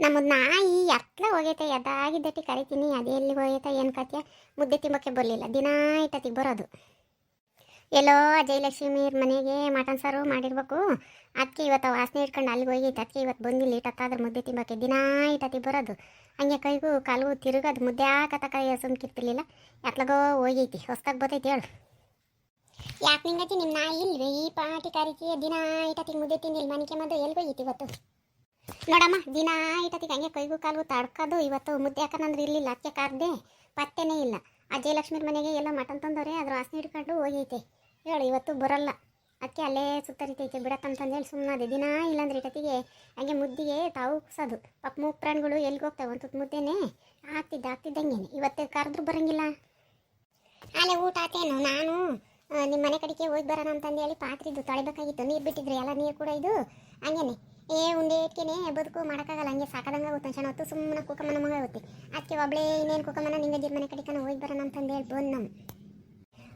ನಮ್ಮದು ನಾಯಿ ಎತ್ಲ ಹೋಗೈತೆ ಎದಾಗಿದ್ದಟಿ ಕರಿತೀನಿ ಅದೇ ಎಲ್ಲಿ ಹೋಗೈತೆ ಏನು ಕತೆ ಮುದ್ದೆ ತಿಂಬಕ್ಕೆ ಬರಲಿಲ್ಲ ದಿನ ಇಟ್ಟತಿಗೆ ಬರೋದು. ಎಲ್ಲೋ ಜಯಲಕ್ಷ್ಮಿ ಮನೆಗೆ ಮಟನ್ ಸಾರು ಮಾಡಿರ್ಬೇಕು. ಅದಕ್ಕೆ ಇವತ್ತು ವಾಸನೆ ಇಟ್ಕೊಂಡು ಅಲ್ಲಿಗೆ ಹೋಗೈತೆ. ಅದಕ್ಕೆ ಇವತ್ತು ಬಂದಿಲ್ಲ ಇಟ್ಟತ್ತಾದ್ರೆ ಮುದ್ದೆ ತಿಂಬಕ್ಕೆ ದಿನ ಇಟ್ಟತಿ ಬರೋದು. ಹಂಗೆ ಕೈಗೂ ಕಾಲು ತಿರುಗದು ಮುದ್ದೆ ಹಾಕತ್ತ ಕೈ ಸುಮ್ಕಿರ್ತಿರ್ಲಿಲ್ಲ. ಎತ್ಲಗೋ ಹೋಗೈತಿ ಹೊಸ್ದಾಗಿ ಬರ್ತೈತಿ ಹೇಳು. ಯಾಕೆ ನಿಂಗತಿ ನಿಮ್ಮ ನಾಯಿ ಇಲ್ವೇ ಈ ಪಾಟಿ ಕರಿತಿ ದಿನ ಇಟ್ಟತಿಗೆ ಮುದ್ದೆ ತಿಂದಿಲ್ಲ ಮನೆಗೆ ಮದ್ದು ಎಲ್ಲಿ ಹೋಗೈತಿ ಇವತ್ತು ನೋಡಮ್ಮ. ದಿನ ಇಟ್ಟತಿಗೆ ಹಂಗೆ ಕೈಗೂ ಕಾಲು ತಡ್ಕೋದು. ಇವತ್ತು ಮುದ್ದೆ ಹಾಕೋಣಂದ್ರೆ ಇರಲಿಲ್ಲ ಅದಕ್ಕೆ ಕಾರ್ದೆ ಪತ್ತೆನೇ ಇಲ್ಲ. ಆ ಜಯಲಕ್ಷ್ಮಿ ಮನೆಗೆ ಎಲ್ಲ ಮಟನ್ ತಂದವ್ರೆ ಅದ್ರ ವಾಸನೆ ಹಿಡ್ಕೊಂಡು ಹೋಗೈತೆ ಹೇಳು. ಇವತ್ತು ಬರಲ್ಲ ಅದಕ್ಕೆ ಅಲ್ಲೇ ಸುತ್ತರಿತೈತೆ ಬಿಡತ್ತಂತಂದೇಳಿ ಸುಮ್ಮನೆ ದಿನ ಇಲ್ಲಾಂದ್ರೆ ಇಟ್ಟತಿಗೆ ಹಂಗೆ ಮುದ್ದಿಗೆ ತಾವು ಕುಸೋದು. ಪಾಪ ಮೂಗ್ ಪ್ರಾಣಿಗಳು ಎಲ್ಲಿಗೆ ಹೋಗ್ತಾವೆ ಒಂದು ಮುದ್ದೆನೇ ಆಗ್ತಿದ್ದಂಗೆ ಇವತ್ತು ಕರೆದ್ರೂ ಬರೋಂಗಿಲ್ಲ. ಅಲ್ಲೇ ಊಟ ಆತೇನು ನಾನು ನಿಮ್ಮ ಮನೆ ಕಡೆಗೆ ಹೋಗಿ ಬರೋಣ ಅಂತಂದೇಳಿ ಪಾತ್ರಿದ್ದು ತೊಳಿಬೇಕಾಗಿತ್ತು. ನೀರು ಬಿಟ್ಟಿದ್ರಿ ಎಲ್ಲ ನೀರು ಕೂಡ ಇದು ಹಂಗೇನೆ ಉಂಡೆ ಇಟ್ಕೆನೆ ಬದುಕು ಮಾಡೋಕ್ಕಾಗಲ್ಲ. ಹಂಗೆ ಸಾಕದಂಗೆ ಆಗುತ್ತೆ ಒಂದು ಹೊತ್ತು ಸುಮ್ಮನೆ ಕುಕ್ಕಮ್ಮನ ಮಗ ಆಗುತ್ತೆ. ಅದಕ್ಕೆ ಒಬ್ಳೇ ಇನ್ನೇನು ಕುಕ್ಕಮ್ಮನ ನಿಂಗಜ್ಜಿರ ಮನೆ ಕಡೆಗೆ ಹೋಗಿ ಬರೋಣ ಅಂತಂದೇಳಿ ಬಂದು ನಮ್ಮ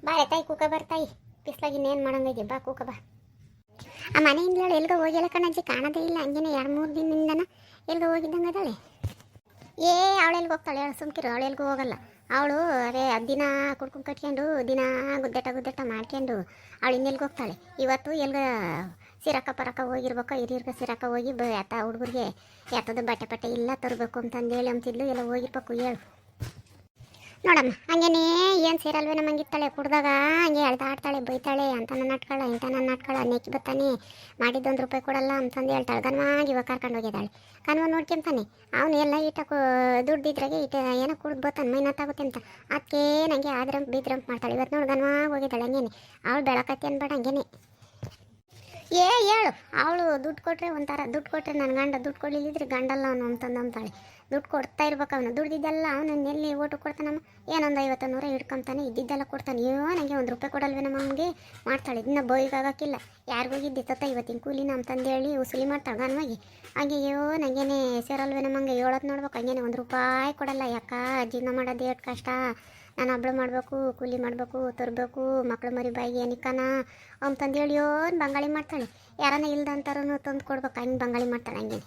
ಬಾಳೆ ತಾಯಿ ಕೂಕ ಬರ್ತಾಯಿ ಬಿಸ್ಲಾಗಿ ಇನ್ನೇನು ಮಾಡೋಂಗೈತಿ ಬಾ ಕೂಕ ಬಾ. ಆ ಮನೆಯಿಂದಲೂ ಎಲ್ಗೋ ಹೋಗಿಲ್ಲ ಕಣಜ್ಜಿ ಕಾಣೋದೇ ಇಲ್ಲ. ಹಂಗೇನೆ 2-3 ದಿನದಿಂದನ ಎಲ್ಗೋ ಹೋಗಿದ್ದಂಗೆ ಅದಾಳೆ. ಅವಳೆಲ್ಗೆ ಹೋಗ್ತಾಳೆ ಹೇಳು ಸುಮ್ಕಿರು. ಅವಳೆಲ್ಗೂ ಹೋಗಲ್ಲ ಅವಳು. ಅದೇ ದಿನ ಕುಡ್ಕೊಂಡು ಕಟ್ಕೊಂಡು ದಿನ ಗುದ್ದೆಟ ಮಾಡ್ಕೊಂಡು ಅವಳು ಇನ್ನೆಲ್ಗೆ ಹೋಗ್ತಾಳೆ. ಇವತ್ತು ಎಲ್ಗ ಸಿರಕ ಪರಕ ಹೋಗಿರ್ಬೇಕು. ಹಿರಿಯರ್ಗೆ ಸಿರಕ ಹೋಗಿ ಹುಡುಗರಿಗೆ ಯಾತದ ಬಟ್ಟೆ ಇಲ್ಲ ತರಬೇಕು ಅಂತಂದೇಳಿ ಅಂತಿದ್ಲು. ಎಲ್ಲ ಹೋಗಿರ್ಬೇಕು ಹೇಳು ನೋಡಮ್ಮ. ಹಂಗೇನೇ ಏನು ಸೇರಲ್ವೇ ನಮ್ಮಂಗಿತ್ತಾಳೆ ಕುಡ್ದಾಗ ಹಂಗೆ ಎಳ್ದಾಡ್ತಾಳೆ ಬೈತಾಳೆ ಅಂತ ನನ್ನ ನಾಟ್ಕಳ ಇಂಥ ನನ್ನ ನಾಟ್ಕಳ ನೆಚ್ಚಿ ಬತ್ತಾನೆ ಮಾಡಿದ್ದು ₹1 ಕೊಡಲ್ಲ ಅಂತಂದು ಹೇಳ್ತಾಳೆ. ಗನ್ವಾಗಿ ಇವಾಗ ಕರ್ಕೊಂಡು ಹೋಗಿದ್ದಾಳೆ. ಕನ್ವ ನೋಡ್ಕೊಂತಾನೆ ಅವನು ಎಲ್ಲ ದುಡ್ಡಿದ್ರಾಗೆ ಏನೋ ಕುಡ್ದು ಬತ್ತಾನೆ ಮೈನತ್ತಾಗುತ್ತೆ ಅಂತ ಅದಕ್ಕೆ ನನಗೆ ಬಿದ್ರಂಪ್ ಮಾಡ್ತಾಳೆ. ಇವತ್ತು ನೋಡಿ ಗನ್ವಾಗಿ ಹೋಗಿದ್ದಾಳೆ. ಹಂಗೇನೆ ಅವಳು ಬೆಳಕತ್ತೆ ಅನ್ಬೇಡ ಹಂಗೇನೆ ಹೇಳು. ಅವಳು ದುಡ್ಡು ಕೊಟ್ಟರೆ ಒಂಥರ ದುಡ್ಡು ಕೊಟ್ಟರೆ ನನ್ನ ಗಂಡ ದುಡ್ಡು ಕೊಡಲಿಲ್ಲಿದ್ರೆ ಗಂಡಲ್ಲ ಅವನು ಅಂತಂದಂತಾಳೆ. ದುಡ್ಡು ಕೊಡ್ತಾ ಇರ್ಬೇಕು. ಅವನು ದುಡ್ದಿದ್ದೆಲ್ಲ ಅವನು ಎಲ್ಲಿ ಓಟು ಕೊಡ್ತಾನಮ್ಮ. ಏನೊಂದು 50-100 ಹಿಡ್ಕೊಂತಾನೆ ಇದ್ದಿದ್ದೆಲ್ಲ ಕೊಡ್ತಾನೆ. ನನಗೆ ₹1 ಕೊಡಲ್ವೇ ನಮ್ಮಮ್ಮಗೆ ಮಾಡ್ತಾಳೆ. ಇನ್ನು ಬೋಯಿಗಾಗಕ್ಕಿಲ್ಲ ಯಾರಿಗೋಗಿದ್ದೆ ಇವತ್ತಿನ ಕೂಲಿನ ಅಂತಂದೇಳಿ ಉಸುಲಿ ಮಾಡ್ತಾಳೆ ಗನ್ವಾಗಿ. ಹಾಗೆ ನನಗೇನೆ ಸೇರಲ್ವೇ ನಮ್ಮಂಗೆ ಹೇಳೋದು ನೋಡ್ಬೇಕು. ಹಂಗೇನೆ ₹1 ಕೊಡಲ್ಲ. ಯಾಕ ಜೀವನ ಮಾಡೋದು ಎಷ್ಟು ಕಷ್ಟ. ನಾನು ಒಬ್ಳು ಮಾಡಬೇಕು ಕೂಲಿ ಮಾಡಬೇಕು ತರಬೇಕು ಮಕ್ಳು ಮರಿ ಬಾಯಿಗೆ ಏನಿಕ್ಕನ ಅಂತಂದೇಳಿ ಬಂಗಾಳಿ ಮಾಡ್ತಾಳೆ. ಯಾರನ್ನ ಇಲ್ದಂತಾರೂ ತಂದು ಕೊಡ್ಬೇಕು. ಹಂಗೆ ಬಂಗಾಳಿ ಮಾಡ್ತಾಳೆ. ಹಂಗೇನೆ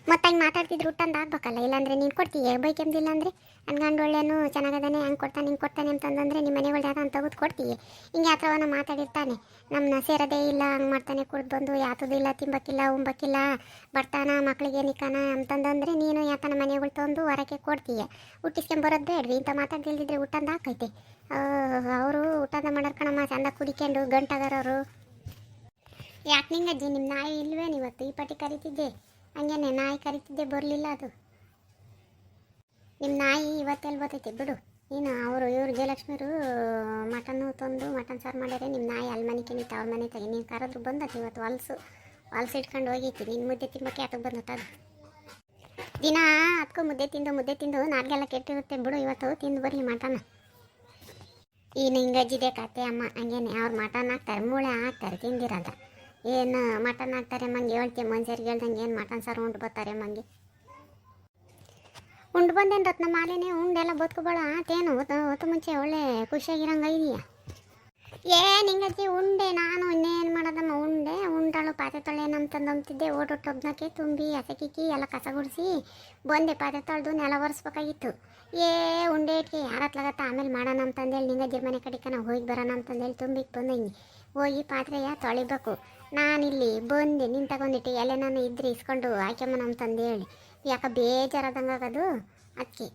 ಮತ್ತೆ ಹಂಗೆ ಮಾತಾಡ್ತಿದ್ರು ಊಟಂದು ಆಗ್ಬೇಕಲ್ಲ. ಇಲ್ಲಾಂದರೆ ನೀನು ಕೊಡ್ತೀಯ ಬೈಕೆಂದಿಲ್ಲ ಅಂದರೆ ನನ್ನ ಗಂಡು ಒಳ್ಳೆನು ಚೆನ್ನಾಗದಾನೆ ಹಂಗೆ ಕೊಡ್ತಾನೆ ಹಿಂಗೆ ಕೊಡ್ತಾನೆ ಅಂತಂದರೆ ನಿಮ್ಮ ಮನೆ ಒಳ್ಳೆ ಅಂತ ತೆಗೆದು ಕೊಡ್ತೀಯ. ಹಿಂಗೆ ಯಾತ್ರವನ್ನ ಮಾತಾಡಿರ್ತಾನೆ ನಮ್ಮನ್ನ ಸೇರೋದೇ ಇಲ್ಲ ಹಂಗೆ ಮಾಡ್ತಾನೆ ಕುಡ್ದು ಬಂದು ಯಾತದಿಲ್ಲ ತಿಂಬಕ್ಕಿಲ್ಲ ಉಂಬಕ್ಕಿಲ್ಲ ಬರ್ತಾನ ಮಕ್ಳಿಗೆ ನಿಕ್ಕಾನ ಅಂತಂದರೆ ನೀನು ಯಾತನ ಮನೆಗಳು ತಂದು ಹೊರಕ್ಕೆ ಕೊಡ್ತೀಯ. ಹುಟ್ಟಿಸ್ಕೊಂಬರೋದು ಬೇಡ್ರಿ ಇಂಥ ಮಾತಾಡ್ದಿಲ್ದಿದ್ರೆ ಊಟಂದು ಹಾಕೈತೆ. ಅವರು ಊಟದ ಮಾಡೋರು ಕಣಮ್ಮ ಚಂದ ಕುಡಿಕೊಂಡು ಗಂಟಾಗರವರು. ಯಾಕೆ ನಿಂಗಜ್ಜಿ ನಿಮ್ಮ ನಾಯಿ ಇಲ್ವೇನು ಇವತ್ತು ಈ ಪಟ್ಟಿ ಕರಿತಿದ್ದೆ. ಹಂಗೇನೆ ನಾಯಿ ಕರಿತಿದ್ದೆ ಬರಲಿಲ್ಲ. ಅದು ನಿಮ್ಮ ನಾಯಿ ಇವತ್ತೆಲ್ಲಿ ಬರ್ತೈತೆ ಬಿಡು ನೀನು. ಇವರು ಜಯಲಕ್ಷ್ಮಿರು ಮಟನ್ನು ತಂದು ಮಟನ್ ಸಾರು ಮಾಡ್ಯಾರೆ. ನಿಮ್ಮ ನಾಯಿ ಅಲ್ಲಿ ಮನೆ ಕೆಣಿತ ಅವ್ರ ಮನೆ ತೆಗಿ ನೀನು ಕರೆದ್ರು ಬಂದತಿ. ಇವತ್ತು ಹೊಲ್ಸು ಇಟ್ಕೊಂಡು ಹೋಗೈತಿ. ನೀನು ಮುದ್ದೆ ತಿನ್ಬೇಕೆ ಅದಕ್ಕೆ ಬಂದತ್ತ. ಅದು ದಿನ ಅದಕ್ಕೂ ಮುದ್ದೆ ತಿಂದು ನಾಲ್ಗೆಲ್ಲ ಕೆಟ್ಟಿರುತ್ತೆ ಬಿಡು. ಇವತ್ತು ತಿಂದು ಬರಲಿ ಮಟನ್. ಈ ನಿಂಗಜ್ಜಿದೆ ಕತೆ ಅಮ್ಮ. ಹಂಗೇನೆ ಅವ್ರು ಮಟನ್ ಹಾಕ್ತಾರೆ ಮೂಳೆ ಹಾಕ್ತಾರೆ ತಿಂದಿರೋದ. ಏನು ಮಟನ್ ಹಾಕ್ತಾರೆ ಮಂಗೆ ಹೇಳ್ತೀವಿ ಮನುಷ್ಯರಿಗೆ ಹೇಳ್ದಂಗೆ ಏನು ಮಟನ್ ಸಾರು ಉಂಡು ಬರ್ತಾರೆ ಮಂಗೆ. ಉಂಡು ಬಂದೇನು ರತ್ನ ಮಾಲಿನೇ ಉಂಡೆಲ್ಲ ಬದುಕುಬೇಡ ಆತೇನು ಹೊತ್ತು ಮುಂಚೆ ಒಳ್ಳೆ ಖುಷಿಯಾಗಿರಂಗೆ ಇದೆಯಾ. ನಿಂಗಜ್ಜಿ ಉಂಡೆ ನಾನು ಇನ್ನೇನು ಮಾಡೋದಮ್ಮ. ಉಂಡಾಳು ಪಾತ್ರೆ ತೊಳೆಯೇನು ಅಂತಂದಂತಿದ್ದೆ. ಓಟೊಟ್ಟೊಬ್ನಕ್ಕೆ ತುಂಬಿ ಹಸಕಿಕ್ಕಿ ಎಲ್ಲ ಕಸ ಗುಡಿಸಿ ಬಂದೆ. ಪಾತ್ರೆ ತೊಳೆದು ನೆಲ ಒರೆಸ್ಬೇಕಾಗಿತ್ತು. ಉಂಡೆ ಇಟ್ಕೆ ಯಾರು ಹತ್ಲಾಗತ್ತ ಆಮೇಲೆ ಮಾಡೋಣ ಅಂತಂದೇಳಿ ನಿಂಗಜ್ಜಿರ ಮನೆ ಕಡೆಗೆ ನಾವು ಹೋಗಿ ಬರೋಣ ಅಂತಂದೇಳಿ ತುಂಬಿಕ್ಕೆ ಬಂದಂಗೆ ಹೋಗಿ ಪಾತ್ರೆಯ ತೊಳಿಬೇಕು. ನಾನಿಲ್ಲಿ ಬಂದೆ ನಿನ್ನ ತಗೊಂಡಿಟ್ಟು ಎಲೆ ನಾನು ಇದ್ರೆ ಇಸ್ಕೊಂಡು ಹಾಕ್ಯಮ್ಮನ ಅಂತಂದೇಳಿ ಯಾಕೆ ಬೇಜಾರಾದಂಗೆ ಆಗೋದು ಅದಕ್ಕೆ.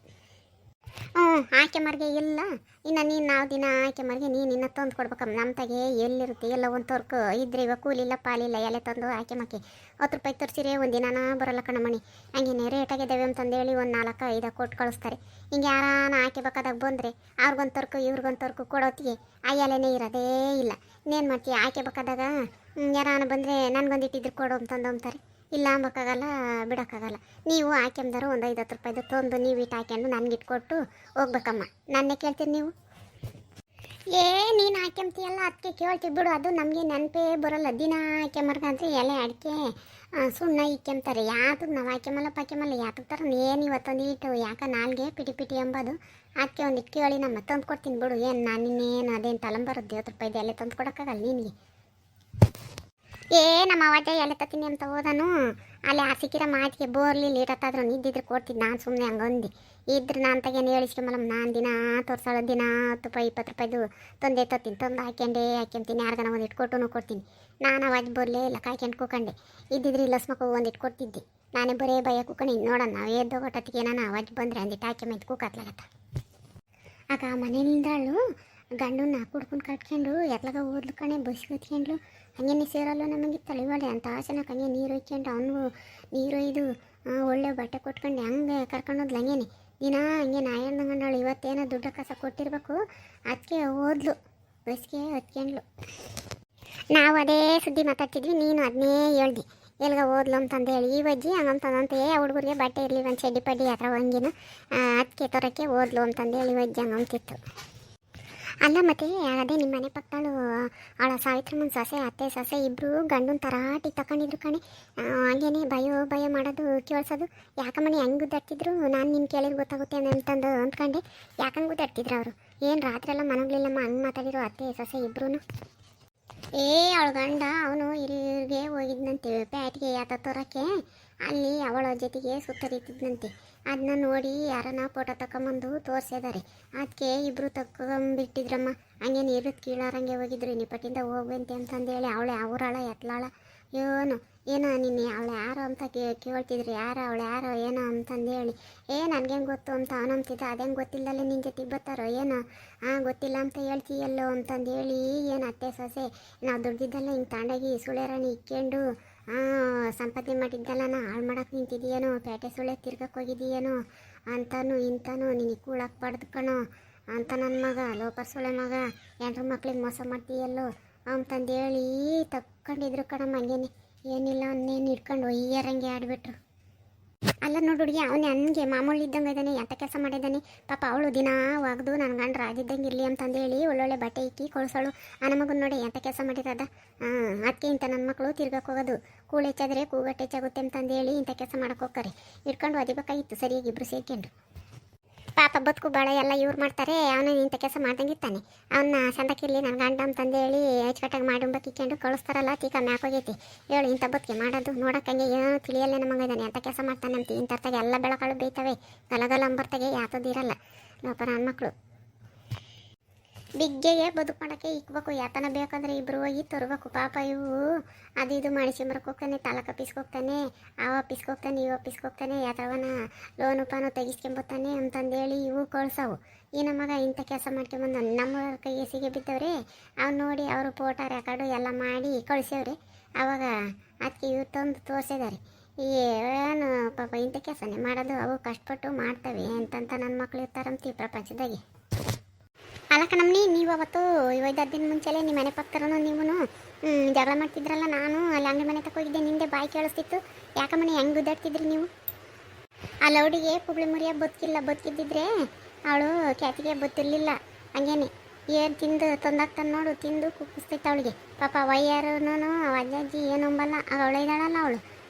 ಆಕೆಮರ್ಗೆ ಇಲ್ಲ ಇನ್ನು ನೀನು ನಾವು ದಿನ ಆಕೆಮರ್ಗೆ ನೀನು ಇನ್ನು ತಂದು ಕೊಡ್ಬೇಕಮ್ಮ. ನಮ್ಮ ತಗೆ ಎಲ್ಲಿರುತ್ತೆ ಎಲ್ಲ ಒಂದು ತೋರ್ಕು ಇದ್ರೆ ಇವಾಗ ಕೂಲಿಲ್ಲ ಪಾಲಿಲ್ಲ ಎಲೆ ತಂದು ಆಕೆಮಕ್ಕೆ ₹10 ತೋರಿಸಿರೆ ಒಂದು ದಿನಾನ ಬರೋಲ್ಲ ಕಣಮಣಿ. ಹಂಗೇನೆ ರೇಟಾಗಿದ್ದಾವೆ ಅಂತಂದೇಳಿ ಒಂದು 4-5 ಕೊಟ್ಟು ಕಳಿಸ್ತಾರೆ. ಹಿಂಗೆ ಯಾರಾನ ಹಾಕಬೇಕಾದಾಗ ಬಂದರೆ ಅವ್ರಿಗೊಂದು ತರ್ಕು ಇವ್ರಿಗೊಂದು ತರ್ಕು ಕೊಡೋತ್ತಿಗೆ ಆ ಎಲೆನೇ ಇರೋದೇ ಇಲ್ಲ. ಇನ್ನೇನು ಮಾಡ್ತೀಯ ಹಾಕಬೇಕಾದಾಗ ಯಾರಾನ ಬಂದರೆ ನನಗೊಂದಿಟ್ಟಿದ್ರು ಕೊಡು ಅಂತಂದಂತಾರೆ. ಇಲ್ಲ ಅಂಬೋಕ್ಕಾಗಲ್ಲ ಬಿಡೋಕ್ಕಾಗಲ್ಲ. ನೀವು ಹಾಕ್ಯಂದಾರು ಒಂದು ₹50 ತಂದು ನೀವು ಇಟ್ಟು ಹಾಕ್ಯಂಡು ನನಗೆ ಇಟ್ಕೊಟ್ಟು ಹೋಗ್ಬೇಕಮ್ಮ. ನನ್ನೇ ಕೇಳ್ತೀರಿ ನೀವು. ನೀನು ಹಾಕ್ಯಂತೀಯಲ್ಲ ಅದಕ್ಕೆ ಕೇಳ್ತೀವಿ ಬಿಡು. ಅದು ನಮಗೆ ನೆನಪೇ ಬರೋಲ್ಲ. ದಿನ ಹಾಕ್ಯಂಬರ್ಗಂದ್ರೆ ಎಲೆ ಅಡಿಕೆ ಸುಣ್ಣ ಇಕ್ಕೆಂತಾರೆ. ಯಾತಕ್ಕೆ ನಾವು ಹಾಕ್ಯಮಲ್ಲ ಯಾತಕ್ಕೆ ಥರ ಏನು ಇವತ್ತೊಂದು ಇಟ್ಟು ಯಾಕೆ ನಾಲ್ಗೆ ಪಿಟಿ ಎಂಬುದು ಅದಕ್ಕೆ ಒಂದಿಟ್ಟು ಕೇಳಿ ನಮ್ಮ ತಂದು ಕೊಡ್ತೀನಿ ಬಿಡು. ಏನು ನಾನು ಇನ್ನೇನು ಅದೇನು ತಲಂಬರುತ್ತೆ ₹50 ಎಲೆ ತಂದು ಕೊಡೋಕ್ಕಾಗಲ್ಲ ನಿನಗೆ. ನಮ್ಮ ಅವಾಜ ಎಲೆ ತತ್ತೀನಿ ಅಂತ ಹೋದನು ಅಲ್ಲಿ ಆ ಸಿಕ್ಕಿರೋ ಮಾತಿಗೆ ಬೋರ್ಲಿ ಲೀಟತ್ತಾದ್ರೂ ನಿದ್ದಿದ್ರೆ ಕೊಡ್ತಿದ್ದು ನಾನು ಸುಮ್ಮನೆ ಹಂಗೊಂದು ಇದ್ರೆ ನಾನು ತಗೇನು ಹೇಳಿಸ್ಕೊಂಬಲ್ಲಮ್ಮ ನಾನು ದಿನ ತೋರ್ಸೋಳು ದಿನ 10 ರೂಪಾಯಿ 20 ರೂಪಾಯಿದು ತಂದೆ ತೊತ್ತೀನಿ ತಂದು ಹಾಕ್ಯಂತೀನಿ ಯಾರಿಗಾನ ಒಂದು ಇಟ್ಕೊಟ್ಟು ಕೊಡ್ತೀನಿ ನಾನು ಅವಾಜ್ ಬರಲೇ ಇಲ್ಲ ಕಾಯ್ಕೊಂಡು ಕೂಕಂಡೆ ಇದ್ದಿದ್ರೆ ಇಲ್ಲ ಮಕ್ಕಳು ಒಂದು ಇಟ್ಕೊಡ್ತಿದ್ದೆ ನಾನೇ ಬರೇ ಭಯ ಕೂಕೊಂಡು ನೋಡೋಣ ನಾವು ಎದ್ದು ಹೊಟ್ಟೊತ್ತಿಗೆ ನಾನು ಅವಾಜ್ ಬಂದರೆ ಅಂದಿಟ್ಟು ಹಾಕಿ ಮೈದು ಕೂಕತ್ಲಾಗತ್ತ ಆಗ ಮನೆಯಿಂದಳು ಗಂಡನ್ನ ಕುಡ್ಕೊಂಡು ಕಟ್ಕೊಂಡು ಎತ್ಲಾಗ ಓದ್ಲು ಕಣೆ ಬಸ್ ಕತ್ಕೊಂಡ್ಲು ಹಂಗೇನೆ ಸೇರಲ್ಲ ನಮಗೆ ತಳಿವಾಳೆ ಅಂತ ಆಸೆನಾಗ ಹಂಗೆ ನೀರು ಒಯ್ಕೊಂಡು ಅವನಿಗೂ ನೀರು ಒಯ್ದು ಒಳ್ಳೆ ಬಟ್ಟೆ ಕೊಟ್ಕೊಂಡು ಹಂಗೆ ಕರ್ಕೊಂಡೋದ್ಲು ಹಂಗೇನೆ ದಿನ ಹಂಗೆ ನಾಯಣ್ಣಗಂಡಳು ಇವತ್ತೇನೋ ದುಡ್ಡು ಕಸ ಕೊಟ್ಟಿರ್ಬೇಕು ಅದಕ್ಕೆ ಓದ್ಲು ಬಸ್ಗೆ ಹತ್ಕೊಂಡ್ಲು ನಾವು ಅದೇ ಸುದ್ದಿ ಮಾತಾಡ್ತಿದ್ವಿ ನೀನು ಅದನ್ನೇ ಹೇಳ್ದಿ ಎಲ್ಗ ಓದ್ಲು ಅಂತಂದು ಹೇಳಿ ಈ ವಜ್ಜಿ ಹಂಗಂತಂದಂತೆ ಹುಡುಗರಿಗೆ ಬಟ್ಟೆ ಇರಲಿ ಒಂದು ಚಡ್ಡಿ ಪಡ್ಡಿ ಆ ಥರ ಹಂಗಿನ ಅದಕ್ಕೆ ತೊರಕ್ಕೆ ಓದ್ಲು ಅಂತಂದು ಹೇಳಿ ವಜ್ಜಿ ಹಂಗಂತಿತ್ತು ಅಲ್ಲ ಮತ್ತೆ ಅದೇ ನಿಮ್ಮ ಮನೆ ಪಕ್ಕದಳು ಅವಳ ಸಾವಿತ್ರಮ್ಮನ ಸೊಸೆ ಅತ್ತೆ ಸೊಸೆ ಇಬ್ಬರು ಗಂಡನ ತರಾಟಿ ತಗೊಂಡಿದ್ರು ಕಣೆ ಹಂಗೇನೆ ಭಯ ಮಾಡೋದು ಕೇಳಿಸೋದು ಯಾಕಮ್ಮನೆ ಹೆಂಗೆ ಗುದ್ದಾಡ್ತಿದ್ರು ನಾನು ನಿನ್ನ ಕೇಳಿದ್ರೆ ಗೊತ್ತಾಗುತ್ತೆ ಅಂತಂದು ಅಂದ್ಕೊಂಡೆ ಯಾಕಂಗೆ ಗುದ್ದಾಡ್ತಿದ್ರು ಅವರು ಏನು ರಾತ್ರಿ ಎಲ್ಲ ಮನಗ್ಲಿಲ್ಲಮ್ಮ ಹಂಗೆ ಮಾತಾಡಿರೋ ಅತ್ತೆ ಸೊಸೆ ಇಬ್ರು ಅವಳ ಗಂಡ ಅವನು ಹಿರಿಯರಿಗೆ ಹೋಗಿದ್ನಂತೆ ಪ್ಯಾಟಿಗೆ ಯಾತ ತೋರಕ್ಕೆ ಅಲ್ಲಿ ಅವಳ ಜೊತೆಗೆ ಸುತ್ತರಿತಿದ್ನಂತೆ ಅದನ್ನ ನೋಡಿ ಯಾರನ್ನ ಫೋಟೋ ತಗೊಂಬಂದು ತೋರಿಸಿದ್ದಾರೆ ಅದಕ್ಕೆ ಇಬ್ಬರು ತಗೊಂಬಿಟ್ಟಿದ್ರಮ್ಮ ಹಂಗೆ ನೀರು ಕೀಳಾರಂಗೆ ಹೋಗಿದ್ರು ನಿಪ್ಪಟ್ಟಿಂದ ಹೋಗುವಂತೆ ಅಂತಂದೇಳಿ ಅವಳೆ ಅವರಾಳ ಎತ್ಲಾಳ ಏನೋ ನಿನ್ನೆ ಅವಳು ಯಾರು ಅಂತ ಕೇಳ್ತಿದ್ರಿ ಅವಳು ಯಾರೋ ಏನೋ ಅಂತಂದೇಳಿ ನನಗೇನು ಗೊತ್ತು ಅಂತ ಅವನಂತಿದ್ದ ಅದೇನು ಗೊತ್ತಿಲ್ಲಲ್ಲೇ ನಿನ್ನ ಜೊತೆಗೆ ಬರ್ತಾರೋ ಏನೋ ಗೊತ್ತಿಲ್ಲ ಅಂತ ಹೇಳ್ತೀಯಲ್ಲೋ ಅಂತಂದೇಳಿ ಏನು ಅತ್ತೆ ಸೊಸೆ ನಾವು ದುಡ್ದಿದ್ದಲ್ಲ ಹಿಂಗೆ ತಾಂಡಾಗಿ ಸುಳ್ಳೆರಾಣಿ ಇಕ್ಕೊಂಡು ಸಂಪಾದನೆ ಮಾಡಿದ್ದಲ್ಲ ನಾ ಹಾಳು ಮಾಡಕ್ಕೆ ನಿಂತಿದ್ದೀಯೇನೋ ಪೇಟೆ ಸುಳ್ಳೆ ತಿರ್ಗಕ್ಕೆ ಹೋಗಿದ್ದೀಯೇನೋ ಅಂತಾನು ಇಂತಾನು ನಿನಗೆ ಕೂಳಕ್ಕೆ ಪಡೆದು ಕಣೋ ಅಂತ ನನ್ನ ಮಗ ಲೋಪರ್ ಸುಳೆ ಮಗ ಹೆಣ್ರು ಮಕ್ಳಿಗೆ ಮೋಸ ಮಾಡ್ತೀಯಲ್ಲೋ ಅಂತಂದೇಳಿ ತಕ್ಕೊಂಡಿದ್ರು ಕಣಮ್ಮ ಹಂಗೇನೆ ಏನಿಲ್ಲ ಅವನ್ನೇನು ಹಿಡ್ಕೊಂಡು ಒಯ್ಯರಂಗೆ ಆಡ್ಬಿಟ್ರು ಅಲ್ಲ ನೋಡಿ ಹುಡುಗಿ ಅವನೇ ಹಂಗೆ ಮಾಮೂಲಿ ಇದ್ದಂಗೆ ಇದ್ದಾನೆ ಎಂಥ ಕೆಲಸ ಮಾಡಿದ್ದಾನೆ ಪಾಪ ಅವಳು ದಿನ ಒಗ್ದು ನನ್ನ ಗಂಡ ರಾಜಿದ್ದಂಗೆ ಇರಲಿ ಅಂತಂದೇಳಿ ಒಳ್ಳೊಳ್ಳೆ ಬಟ್ಟೆ ಇಕ್ಕಿ ಕೊಳ್ಸೋಳು ಆ ನಮಗನ್ನು ನೋಡಿ ಎಂಥ ಕೆಲಸ ಮಾಡಿರೋದ ಅದಕ್ಕೆ ಇಂಥ ನನ್ನ ಮಕ್ಕಳು ತಿರ್ಗಕ್ಕೆ ಹೋಗೋದು ಕೂಳು ಹೆಚ್ಚಾದರೆ ಕೂಗಟ್ಟು ಹೆಚ್ಚಾಗುತ್ತೆ ಅಂತಂದೇಳಿ ಇಂಥ ಕೆಲಸ ಮಾಡಕ್ಕೆ ಹೋಗ್ತಾರೆ ಹಿಡ್ಕೊಂಡು ಒದಿಬೇಕಾಗಿತ್ತು ಸರಿಯಾಗಿ ಇಬ್ಬರು ಸೇರ್ಕೊಂಡು ಪಾಪ ಬದುಕು ಭಾಳ ಎಲ್ಲ ಇವ್ರು ಮಾಡ್ತಾರೆ ಅವನು ಇಂಥ ಕೆಲಸ ಮಾಡ್ದಂಗಿರ್ತಾನೆ ಅವನ್ನ ಸಂದಕ್ಕಿರಲಿ ನನ್ನ ಗಂಡ ಅಂತಂದೇಳಿ ಅಚ್ಚುಕಟ್ಟಾಗಿ ಮಾಡಿಂಬಕ್ಕಿಕೊಂಡು ಕಳಿಸ್ತಾರಲ್ಲ ತೀಕ ಮ್ಯಾಕೋಗೈತಿ ಹೇಳು ಇಂಥ ಬದುಕೆ ಮಾಡೋದು ನೋಡೋಕ್ಕಂಗೆ ಏನೋ ತಿಳಿಯಲ್ಲೇ ನಮಗೆ ಇದ್ದಾನೆ ಎಂಥ ಕೆಲಸ ಮಾಡ್ತಾನಂತ ಇಂಥರ್ತಾಗೆ ಎಲ್ಲ ಬೆಳಕಾಳು ಬೇಯ್ತವೆ ಗಲಗಲ ಅಂಬರ್ತಾಗೆ ಯಾತದಿರಲ್ಲ ಲೋಪ ನನ್ನ ಮಕ್ಕಳು ಬಿಗ್ಗೆಗೆ ಬದುಕು ಮಾಡೋಕ್ಕೆ ಇಕ್ಬೇಕು ಯಾತನ ಬೇಕಂದ್ರೆ ಇಬ್ಬರು ಹೋಗಿ ತರಬೇಕು ಪಾಪ ಇವು ಅದು ಇದು ಮಾಡಿಸ್ಕೊಂಬರಕ್ಕೆ ಹೋಗ್ತಾನೆ ತಾಲೂಕು ಆಫೀಸ್ಗೆ ಹೋಗ್ತಾನೆ ಆ ಆಫೀಸ್ಗೆ ಹೋಗ್ತಾನೆ ಈ ಆಫೀಸ್ಗೆ ಹೋಗ್ತಾನೆ ಯಾತವನ ಲೋನು ಪಾನು ತೆಗಿಸ್ಕೊಂಬರ್ತಾನೆ ಅಂತಂದೇಳಿ ಇವು ಕಳ್ಸವು ಈ ನಮಗ ಇಂಥ ಕೆಲಸ ಮಾಡ್ಕೊಂಬಂದು ನಮ್ಮ ಕೈಗೆ ಸಿಗೆ ಬಿದ್ದವ್ರೆ ಅವ್ನು ನೋಡಿ ಅವರು ಫೋಟೋ ರೆಕಾರ್ಡು ಎಲ್ಲ ಮಾಡಿ ಕಳಿಸ್ಯವ್ರೆ ಆವಾಗ ಅದಕ್ಕೆ ಇವ್ರು ತಂದು ತೋರಿಸಿದ್ದಾರೆ ಏನು ಪಾಪ ಇಂಥ ಕೆಲಸನೇ ಮಾಡೋದು ಅವು ಕಷ್ಟಪಟ್ಟು ಮಾಡ್ತವೆ ಅಂತಂತ ನನ್ನ ಮಕ್ಳು ಇರ್ತಾರಂತ ಪ್ರಪಂಚದಾಗೆ ಅಲ್ಲಕ್ಕ ನಮ್ಮನಿ ನೀವು ಅವತ್ತು 5-6 ದಿನ ಮುಂಚೆಲೆ ನಿಮ್ಮ ಮನೆ ಪಕ್ಕದರೂ ನೀವು ಜಗಳ ಮಾಡ್ತಿದ್ರಲ್ಲ ನಾನು ಅಲ್ಲಿ ಅಂಗಡಿ ಮನೆ ತಗೋಗಿದ್ದೆ ನಿಂದೆ ಬಾಯಿ ಕೇಳಿಸ್ತಿತ್ತು ಯಾಕಮ್ಮನೆ ಹೆಂಗೆ ಗುದ್ದಾಡ್ತಿದ್ರಿ ನೀವು ಆ ಲೌಡಿಗೆ ಪುಬ್ಳಿ ಮುರಿಯ ಬದುಕಿದ್ದಿದ್ರೆ ಅವಳು ಕ್ಯಾತಿಗೆ ಬತ್ತಿರಲಿಲ್ಲ ಹಂಗೇನೆ ಏನು ತಿಂದು ತಂದಾಗ್ತಾನೆ ನೋಡು ತಿಂದು ಕುಕ್ಕಿಸ್ತೈತೆ ಅವಳಿಗೆ ಪಾಪ ವಯ್ಯಾರನು ಅಜ್ಜಿ ಏನು ಅಂಬಲ್ಲ ಅವಳು ಇದ್ದಾಳಲ್ಲ ಅವಳು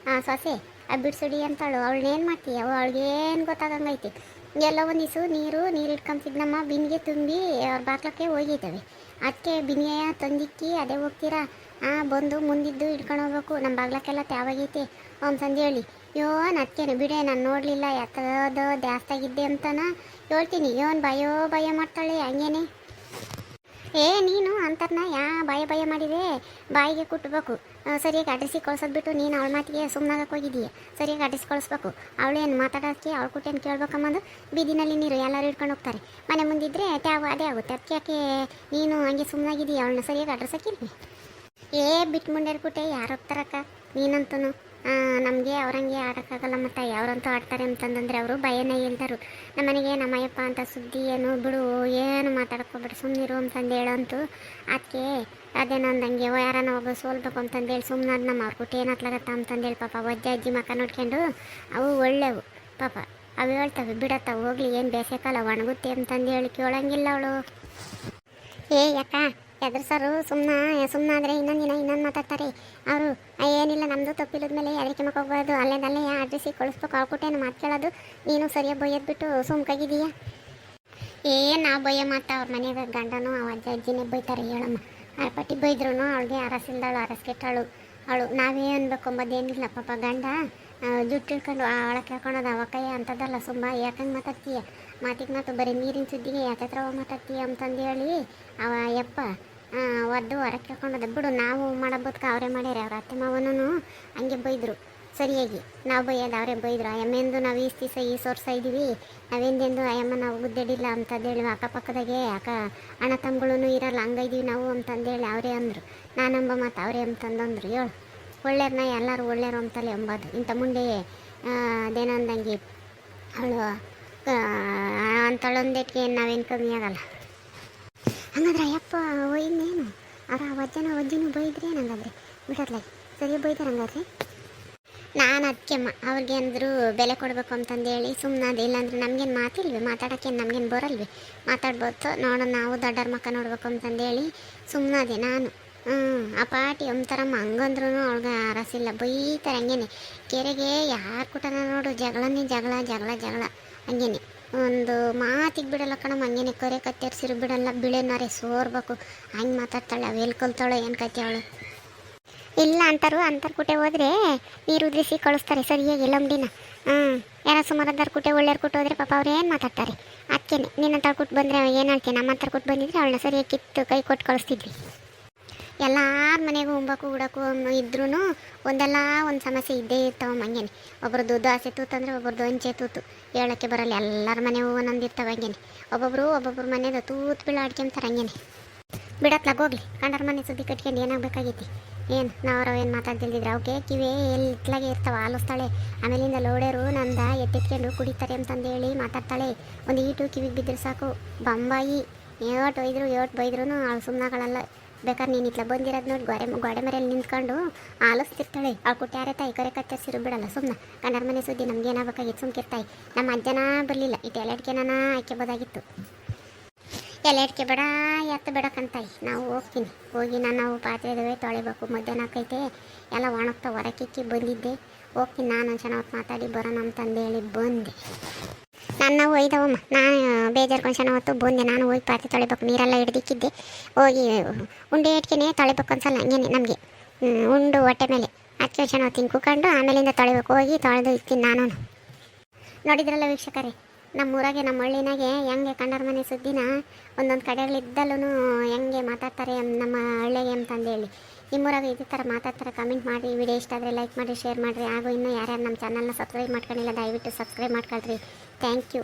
ಸೊಸೆ ಬಿಡ್ಸುಡಿ ಅಂತಾಳು ಅವಳನ್ನೇನು ಮಾಡ್ತೀಯ ಅವಳಿಗೇನು ಗೊತ್ತಾಗಂಗೈತಿ ಎಲ್ಲ ಒಂದು ದಿವಸ ನೀರು ಇಟ್ಕೊಂತಿದ್ನಮ್ಮ ಬಿನ್ಗೆ ತುಂಬಿ ಅವ್ರ ಬಾಕ್ಲಕ್ಕೆ ಹೋಗಿದ್ದಾವೆ ಅದಕ್ಕೆ ಬಿನ್ಗೆ ತಂದಿಕ್ಕಿ ಅದೇ ಹೋಗ್ತೀರಾ ಬಂದು ಮುಂದಿದ್ದು ಇಟ್ಕೊಂಡು ಹೋಗ್ಬೇಕು ನಮ್ಮ ಬಾಗ್ಲಕ್ಕೆಲ್ಲ ತ್ಯಾವಾಗೈತೆ ಅಂತಂದು ಹೇಳಿ ಅದಕ್ಕೇನು ಬಿಡೆ ನಾನು ನೋಡಲಿಲ್ಲ ಯಾತದ ಜಾಸ್ತಿ ಆಗಿದ್ದೆ ಅಂತನ ಹೇಳ್ತೀನಿ ಭಯ ಮಾಡ್ತಾಳೆ ಹಂಗೇನೆ ನೀನು ಅಂತರ್ನ ಭಯ ಮಾಡಿದೆ ಬಾಯಿಗೆ ಕುಟ್ಟಬೇಕು ಸರಿಯಾಗಿ ಅಡ್ರೆಸ್ಸಿಗೆ ಕಳ್ಸೋದು ಬಿಟ್ಟು ನೀನು ಅವಳ ಮಾತಿಗೆ ಸುಮ್ಮನಾಗಕ್ಕೆ ಹೋಗಿದ್ದೀಯ ಸರಿಯಾಗಿ ಅಡ್ರೆಸ್ ಕಳಿಸ್ಬೇಕು ಅವಳೇನು ಮಾತಾಡೋಕ್ಕೆ ಅವಳ ಕುಟ್ಟೇನು ಕೇಳ್ಬೇಕಂಬಂದು ಬೀದಿನಲ್ಲಿ ನೀರು ಎಲ್ಲರೂ ಹಿಡ್ಕೊಂಡು ಹೋಗ್ತಾರೆ ಮನೆ ಮುಂದಿದ್ರೆ ತ್ಯಾವ ಅದೇ ಆಗುತ್ತೆ ಅದಕ್ಕೆ ಯಾಕೆ ನೀನು ಹಂಗೆ ಸುಮ್ಮನಾಗಿದ್ದೀಯ ಅವಳನ್ನ ಸರಿಯಾಗಿ ಅಡ್ರೆಸ್ ಹಾಕಿರ್ಲಿ ಬಿಟ್ಟು ಮುಂಡೇರ್ಬಿಟ್ಟೆ ಯಾರು ಹೋಗ್ತಾರಕ್ಕ ನೀನಂತೂ ನಮಗೆ ಅವ್ರಂಗೆ ಆಡೋಕ್ಕಾಗಲ್ಲ ಮತ್ತು ಯಾವ್ರಂತೂ ಆಡ್ತಾರೆ ಅಂತಂದರೆ ಅವರು ಭಯನೇ ಹೇಳ್ತಾರು ನಮ್ಮನೆಗೆ ನಮ್ಮಯ್ಯಪ್ಪ ಅಂತ ಸುದ್ದಿ ಏನು ಬಿಡು ಏನು ಮಾತಾಡ್ಕೊಬಿಡು ಸುಮ್ಮನಿರು ಅಂತಂದು ಹೇಳಂತು ಅದಕ್ಕೆ ಅದೇನಂದಂಗೆ ಯಾರನ್ನ ಒಬ್ಬ ಸೋಲ್ಬೇಕು ಅಂತಂದೇಳಿ ಸುಮ್ಮನಾದ ನಮ್ಮ ಅವ್ರ ಕುಟ್ಟಿ ಏನಾತ್ಲಾಗತ್ತ ಅಂತಂದೇಳಿ ಪಾಪ ಅಜ್ಜಿ ಮಕ್ಕ ನೋಡ್ಕೊಂಡು ಅವು ಒಳ್ಳೆವು ಪಾಪ ಅವು ಹೇಳ್ತವೆ ಬಿಡತ್ತವು ಹೋಗ್ಲಿ ಏನು ಬೇಸೆಕಾಲ ಒಣಗುತ್ತೆ ಅಂತಂದೇಳಿ ಕೇಳಂಗಿಲ್ಲ ಅವಳು ಯಾಕ ಎದುರ್ಸರು ಸುಮ್ಮನಾದರೆ ಇನ್ನೊಂದು ಮಾತಾಡ್ತಾರೆ ಅವರು ಏನಿಲ್ಲ ನಮ್ಮದು ತಪ್ಪಿಲ್ಲದ ಮೇಲೆ ಅದಕ್ಕೆ ಮಕ್ಕ ಹೋಗ್ಬಾರ್ದು ಅಲ್ಲೇದಲ್ಲೇ ಅಡ್ರೆಸ್ಸಿಗೆ ಕಳಿಸ್ಬೇಕು ಅವ್ಕೊಟ್ಟೇನು ಮಾತು ಕೇಳೋದು ನೀನು ಸರಿಯಾಗಿ ಬೈಯೋದು ಬಿಟ್ಟು ಸುಮ್ಕಾಗಿದೀಯಾ ನಾವು ಬೈಯೋ ಮಾತ ಅವ್ರ ಮನೆಯಾಗ ಗಂಡನೂ ಅಜ್ಜಿನೇ ಬೈತಾರೆ ಹೇಳಮ್ಮ ಪಟ್ಟಿ ಬೈದ್ರು ಅವಳಿಗೆ ಅರಸಿಲ್ದಾಳು ಅರಸ್ಕೆಟ್ಟಾಳು ಅವಳು ನಾವೇ ಅನ್ಬೇಕು ಅಂಬೋದೇನಿಲ್ಲ ಪಾಪ ಗಂಡ ಜುಟ್ಟು ಇಟ್ಕೊಂಡು ಒಳಗೆ ಕೇಳ್ಕೊಳೋದು ಅವಕಯ್ಯ ಅಂಥದ್ದಲ್ಲ ಸುಮ್ಮ ಯಾಕಂಗೆ ಮಾತಾಡ್ತೀಯ ಮಾತಿಗೆ ಮಾತು ಬರೀ ನೀರಿನ ಸುದ್ದಿಗೆ ಯಾಕೆ ಮಾತಾಡ್ತೀಯ ಅಂತಂದೇಳಿ ಅವ ಯಪ್ಪ ಒದ್ದು ಹೊರಗೆ ಕೇಳ್ಕೊಂಡದ ಬಿಡು. ನಾವು ಮಾಡೋ ಬದುಕ ಅವರೇ ಮಾಡ್ಯಾರ, ಅವ್ರ ಅತ್ತೆ ಮಾವನೂ ಹಂಗೆ ಬೈದರು ಸರಿಯಾಗಿ. ನಾವು ಬೈಯೋದು ಅವರೇ ಬೈದರು. ಅಯ್ಯಮ್ಮೆಂದು ನಾವು ಈ ಸೋರ್ಸ ಇದ್ದೀವಿ, ನಾವೆಂದೆಂದು ಅಯ್ಯಮ್ಮ ನಾವು ಗುದ್ದೆಡಿಲ್ಲ ಅಂತಂದೇಳಿ ಅಕ್ಕಪಕ್ಕದಾಗೆ ಅಣ್ಣ ತಮ್ಮಗಳೂ ಇರಲ್ಲ, ಹಂಗೈದೀವಿ ನಾವು ಅಂತಂದೇಳಿ ಅವರೇ ಅಂದರು. ನಾನಂಬ ಮಾತು ಅವರೇ ಅಂತಂದಂದ್ರು. ಹೇಳು ಒಳ್ಳೆಯರ್ನ ಎಲ್ಲರೂ ಒಳ್ಳೆಯರು ಅಂತಲೇ ಎಂಬುದು. ಇಂಥ ಮುಂದೆ ಅದೇನೋ ಅಂದಂಗೆ ಅವಳು ಅಂತಳೊಂದೇಟಿಗೆ ನಾವೇನು ಕಮ್ಮಿ ಆಗಲ್ಲ. ಹಂಗಾದ್ರೆ ಅಯ್ಯಪ್ಪ ಇನ್ನೇನು ಅವ್ರ ಅಜ್ಜನೂ ಬೈದ್ರಿ ಏನಂಗಾದ್ರೆ ಬಿಡತ್ಲಾಗ ಸರಿ ಬೈತಾರೆ ಹಂಗಾದ್ರೆ. ನಾನು ಅದಕ್ಕೆಮ್ಮ ಅವ್ರಿಗೆ ಅಂದರು ಬೆಲೆ ಕೊಡಬೇಕು ಅಂತಂದೇಳಿ ಸುಮ್ಮನೆ ಇಲ್ಲಾಂದ್ರೆ ನಮಗೇನು ಮಾತಿಲ್ವಿ, ಮಾತಾಡೋಕ್ಕೇನು ನಮಗೇನು ಬರಲ್ವಿ, ಮಾತಾಡ್ಬೋದು ನೋಡೋಣ ನಾವು ದೊಡ್ಡರ ಮಕ್ಕ ನೋಡ್ಬೇಕು ಅಂತಂದೇಳಿ ಸುಮ್ಮನೆ ನಾನು. ಆ ಪಾಟಿ ಒಂಥರಮ್ಮ ಹಂಗಂದ್ರೂ ಅವ್ಳಿಗೆ ರಸಿಲ್ಲ, ಬೈತಾರೆ ಹಂಗೇನೆ. ಕೆರೆಗೆ ಯಾರು ಕೂಟನ ನೋಡು ಜಗಳನೇ ಜಗಳ ಹಂಗೇನೆ. ಒಂದು ಮಾತಿಗೆ ಬಿಡಲ್ಲ ಕಣಮ್ಮ, ಹಂಗೇನೆ ಕರೆ ಕತ್ತರಿಸಿರು ಬಿಡಲ್ಲ, ಬಿಳೆನಾರೆ ಸೋರ್ಬೇಕು ಹಂಗೆ ಮಾತಾಡ್ತಾಳೆ. ಅವೆಲ್ಲಿ ಕಲ್ತಾಳೆ ಏನು ಕತೆ ಅವಳು. ಇಲ್ಲ ಅಂತಾರು ಕುಟೆ ಹೋದರೆ ನೀರು ಉದ್ರಿಸಿ ಕಳಿಸ್ತಾರೆ ಸರಿಯಾಗಿ ಲಂಬಡಿನ. ಯಾರೋ ಸುಮಾರದಾರು ಕುಟೆ ಒಳ್ಳೆಯವ್ರು ಕುಟ್ಟು ಹೋದರೆ ಪಾಪ ಅವ್ರು ಏನು ಮಾತಾಡ್ತಾರೆ. ಅದಕ್ಕೇನೆ ನಿನ್ನಂತ ಕುಟ್ಟು ಬಂದರೆ ಏನು ಹೇಳ್ತೀನಿ, ನಮ್ಮ ಹತ್ರ ಕುಟ್ಟು ಬಂದಿದ್ರೆ ಅವಳನ್ನ ಸರಿಯಾಗಿ ಕಿತ್ತು ಕೈ ಕೊಟ್ಟು ಕಳಿಸ್ತಿದ್ವಿ. ಎಲ್ಲಾರ ಮನೆಗೂ ಉಂಬಕು ಉಡಕು ಇದ್ರೂ ಒಂದಲ್ಲ ಒಂದು ಸಮಸ್ಯೆ ಇದ್ದೇ ಇರ್ತಾವ ಹಂಗೇನೆ. ಒಬ್ರದ್ದು ದೋಸೆ ತೂತು ಅಂದರೆ ಒಬ್ರದ್ದು ಹಂಚೆ ತೂತು ಹೇಳೋಕ್ಕೆ ಬರಲ್ಲ. ಎಲ್ಲರ ಮನೆಗೂ ಒಂದೊಂದು ಇರ್ತಾವೆ ಹಂಗೇನೆ. ಒಬ್ಬೊಬ್ರು ಮನೆಯದು ತೂತು ಬೀಳ ಅಡ್ಕೊಂತಾರೆ ಹಂಗೇನೆ. ಬಿಡತ್ಲಾಗ ಹೋಗ್ಲಿ, ಕಂಡರ ಮನೆ ಸುದ್ದಿ ಕಟ್ಕೊಂಡು ಏನಾಗಬೇಕಾಗೈತಿ. ಏನು ನಾವ್ರವ ಏನು ಮಾತಾಡ್ತಿಲ್ದಿದ್ರೆ ಅವಕ್ಕೆ ಕಿವಿ ಎಲ್ಲಿ ಇಟ್ಲಾಗೆ ಇರ್ತಾವೆ ಆಲಿಸ್ತಾಳೆ. ಆಮೇಲಿಂದ ಲೋಡೆರು ನಂದ ಎತ್ತಿಟ್ಕೊಂಡು ಕುಡಿತಾರೆ ಅಂತಂದೇಳಿ ಮಾತಾಡ್ತಾಳೆ. ಒಂದು ಈಟು ಕಿವಿಗೆ ಬಿದ್ದರೆ ಸಾಕು ಬಂಬಾಯಿ ಏಟು ಬೈದ್ರು ಅವಳು ಸುಮ್ಮನಾಗಳಲ್ಲ. ಬೇಕಾದ್ರೆ ನೀನು ಇತ್ಲ ಬಂದಿರೋದು ನೋಡಿ ಗೋಡೆ ಮರೆಯಲ್ಲಿ ನಿಂತ್ಕೊಂಡು ಆಲಿಸ್ತಿರ್ತಾಳೆ. ಅವಳು ಕುಟ್ಟ ಯಾರೇ ತಾಯಿ ಕರೆ ಕತ್ತರಿಸಿರು ಬಿಡಲ್ಲ ಸುಮ್ಮನೆ. ಕಂಡರ ಮನೆ ಸುದ್ದಿ ನಮ್ಗೆ ಏನಾಗಬೇಕಾಗಿತ್ತು ಸುಮ್ಕಿರ್ತಾಯಿ. ನಮ್ಮ ಅಜ್ಜನ ಬರಲಿಲ್ಲ, ಇಟ್ಟು ಎಲೆಡ್ಕೆನ ಹಾಕ್ಯಬೋದಾಗಿತ್ತು. ಎಲೆಡ್ಕೆ ಬೇಡ ಎತ್ತ ಬೇಡಕ್ಕಂತಾಯಿ ನಾವು ಹೋಗಿ ನಾವು ಪಾತ್ರೆ ತೊಳಿಬೇಕು. ಮಧ್ಯಾಹ್ನ ಆಕೈತೆ ಎಲ್ಲ ಒಣಗ್ತಾ ಹೊರಕಿಕ್ಕಿ ಬಂದಿದ್ದೆ. ಹೋಗ್ತೀನಿ ನಾನು ಚೆನ್ನಾಗಿ ಮಾತಾಡಿ ಬರೋಣ ಅಂತಂದೇಳಿ ಬಂದೆ. ನನ್ನ ಒಯ್ದವಮ್ಮ, ನಾನು ಬೇಜಾರ್ಕೊಂಡು ಚೆನ್ನಾವತ್ತು ಬಂದೆ. ನಾನು ಹೋಗಿ ಪಾತ್ರೆ ತೊಳಿಬೇಕು, ನೀರೆಲ್ಲ ಹಿಡ್ದಿಕ್ಕಿದ್ದೆ. ಹೋಗಿ ಉಂಡೆ ಇಟ್ಕೆನೆ ತೊಳಿಬೇಕು ಅನ್ಸಲ್ಲ ಹಂಗೇನೆ ನಮಗೆ. ಉಂಡು ಹೊಟ್ಟೆ ಮೇಲೆ ಅದಕ್ಕೆ ಚೆನ್ನಾಗಿ ತಿನ್ಕೊಂಡು ಆಮೇಲಿಂದ ತೊಳಿಬೇಕು. ಹೋಗಿ ತೊಳೆದು ಇರ್ತೀನಿ ನಾನು. ನೋಡಿದ್ರಲ್ಲ ವೀಕ್ಷಕರೇ, ನಮ್ಮೂರಾಗೆ ನಮ್ಮ ಹಳ್ಳಿನಾಗೆ ಹೆಂಗೆ ಕಂಡರ ಮನೆ ಸುದ್ದಿನ ಒಂದೊಂದು ಕಡೆಗಳಿದ್ದಲ್ಲೂ ಹೆಂಗೆ ಮಾತಾಡ್ತಾರೆ ನಮ್ಮ ಹಳ್ಳಿಗೆ ಅಂತಂದೇಳಿ. ನಿಮ್ಮೂರಾಗ ಇದೇ ಥರ ಮಾತಾಡ್ತಾರೆ. ಕಮೆಂಟ್ ಮಾಡಿ, ವಿಡಿಯೋ ಇಷ್ಟ ಆದರೆ ಲೈಕ್ ಮಾಡಿ, ಶೇರ್ ಮಾಡಿರಿ. ಹಾಗೂ ಇನ್ನೂ ಯಾರ್ಯಾರು ನಮ್ಮ ಚಾನಲ್ನ ಸಬ್ಸ್ಕ್ರೈಬ್ ಮಾಡ್ಕೊಂಡಿಲ್ಲ ದಯವಿಟ್ಟು ಸಬ್ಸ್ಕ್ರೈಬ್ ಮಾಡ್ಕೊಳ್ರಿ. Thank you.